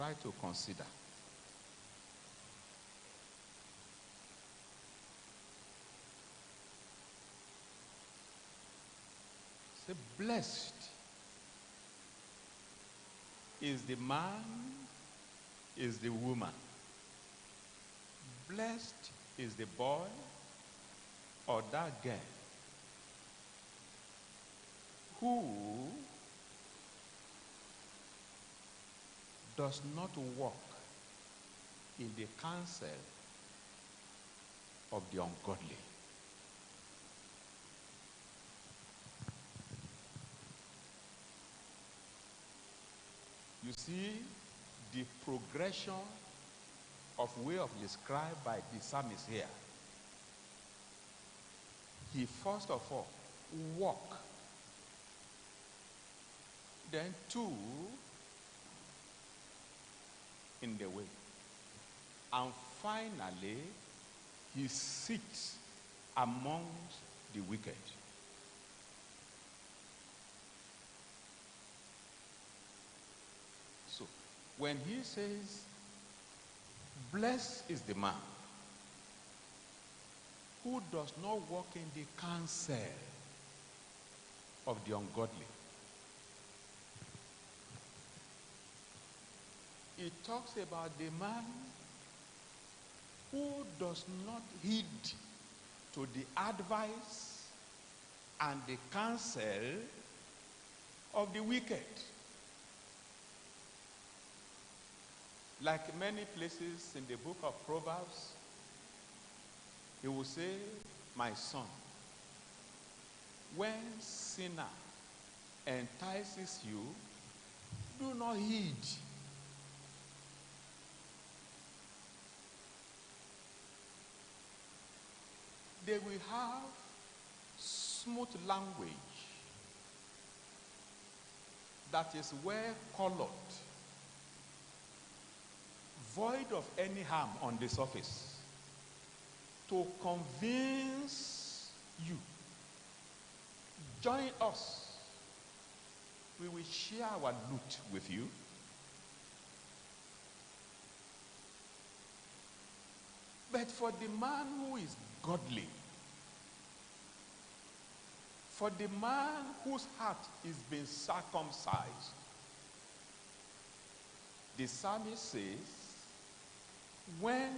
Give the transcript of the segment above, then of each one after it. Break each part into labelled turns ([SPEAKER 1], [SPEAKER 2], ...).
[SPEAKER 1] try to consider. Say, blessed is the man, is the woman. Blessed is the boy or that girl who does not walk in the counsel of the ungodly. You see the progression of way of described by the psalmist here. He first of all walk, then two, in the way, and finally he sits amongst the wicked. So when he says, blessed is the man who does not walk in the counsel of the ungodly, it talks about the man who does not heed to the advice and the counsel of the wicked. Like many places in the book of Proverbs, he will say, my son, when sinner entices you, do not heed. They will have smooth language that is well colored, void of any harm on the surface, to convince you. Join us. We will share our loot with you. But for the man who is godly, for the man whose heart is being circumcised, the psalmist says, when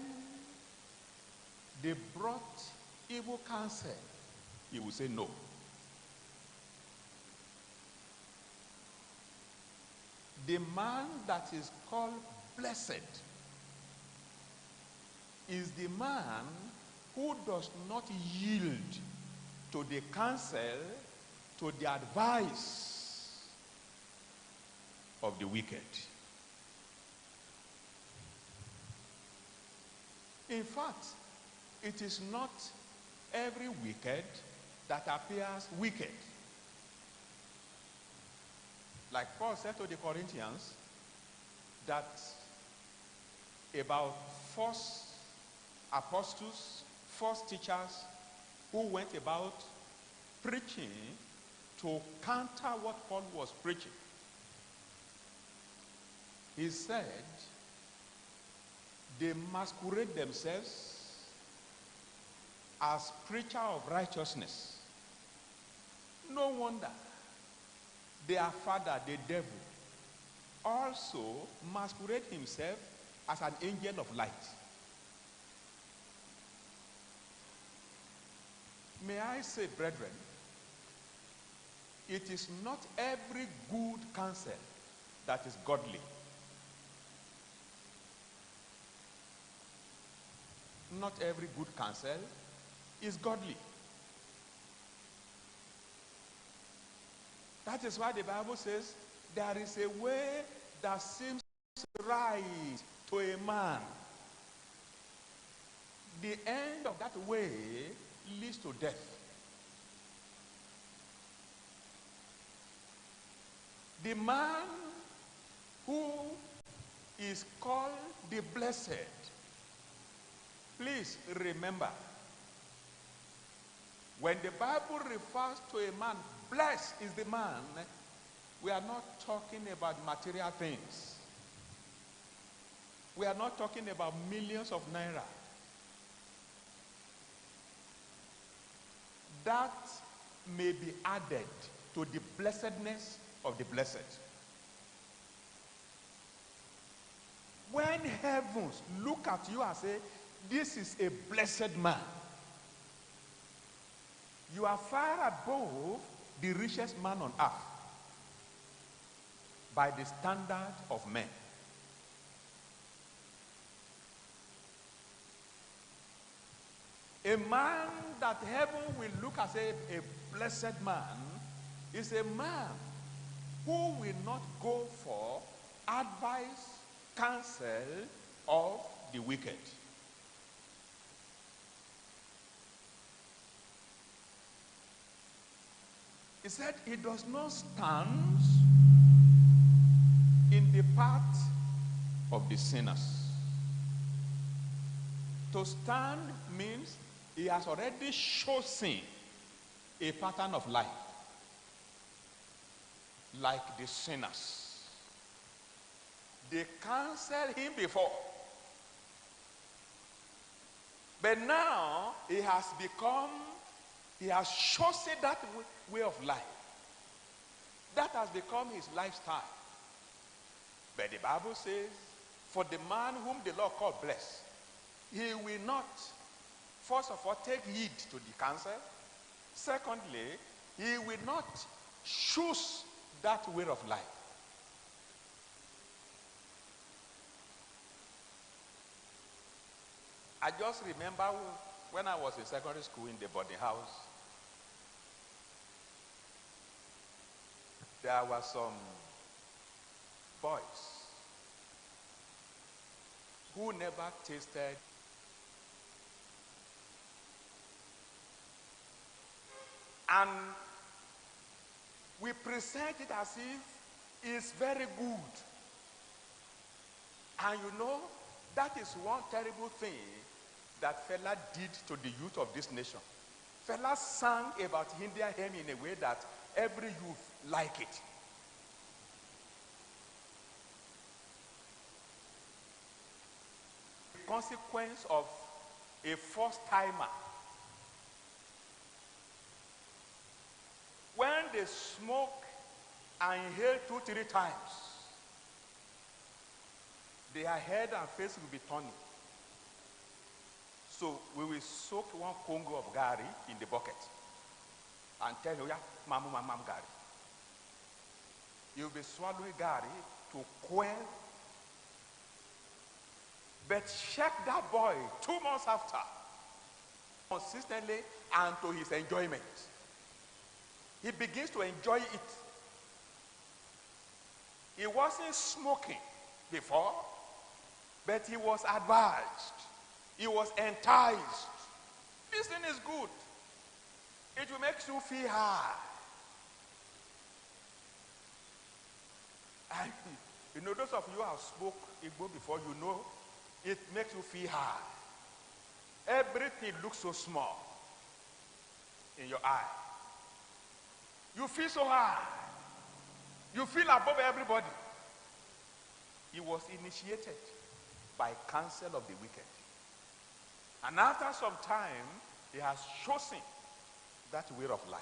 [SPEAKER 1] they brought evil counsel, he will say no. The man that is called blessed is the man who does not yield to the counsel, to the advice of the wicked. In fact, it is not every wicked that appears wicked. Like Paul said to the Corinthians, that about false apostles, false teachers who went about preaching to counter what Paul was preaching. He said, they masquerade themselves as preacher of righteousness. No wonder their father, the devil, also masquerade himself as an angel of light. May I say, brethren, it is not every good counsel that is godly. Not every good counsel is godly. That is why the Bible says there is a way that seems right to a man. The end of that way leads to death. The man who is called the blessed, please remember, when the Bible refers to a man, blessed is the man, we are not talking about material things. We are not talking about millions of naira. That may be added to the blessedness of the blessed. When heavens look at you and say, this is a blessed man, you are far above the richest man on earth by the standard of men. A man that heaven will look as a blessed man is a man who will not go for advice, counsel of the wicked. He said he does not stand in the path of the sinners. To stand means he has already chosen a pattern of life, like the sinners. They counseled him before, but now he has chosen that way of life. That has become his lifestyle. But the Bible says, for the man whom the Lord called blessed, he will not, first of all, take heed to the counsel. Secondly, he will not choose that way of life. I just remember when I was in secondary school in the boarding house, there were some boys who never tasted and we present it as if it's very good. And you know, that is one terrible thing that fella did to the youth of this nation. Fella sang about Indian hymn in a way that every youth like it. The consequence of a first timer, when they smoke and inhale 2-3 times, their head and face will be turning. So we will soak 1 congo of gari in the bucket and tell you, yeah, mamu gari. You'll be swallowing gari to quell. But check that boy 2 months after, consistently and to his enjoyment. He begins to enjoy it. He wasn't smoking before, but he was advised. He was enticed. This thing is good. It will make you feel high. And you know, those of you who have smoked Igbo before, you know, it makes you feel high. Everything looks so small in your eye. You feel so high. You feel above everybody. He was initiated by counsel of the wicked. And after some time, he has chosen that way of life.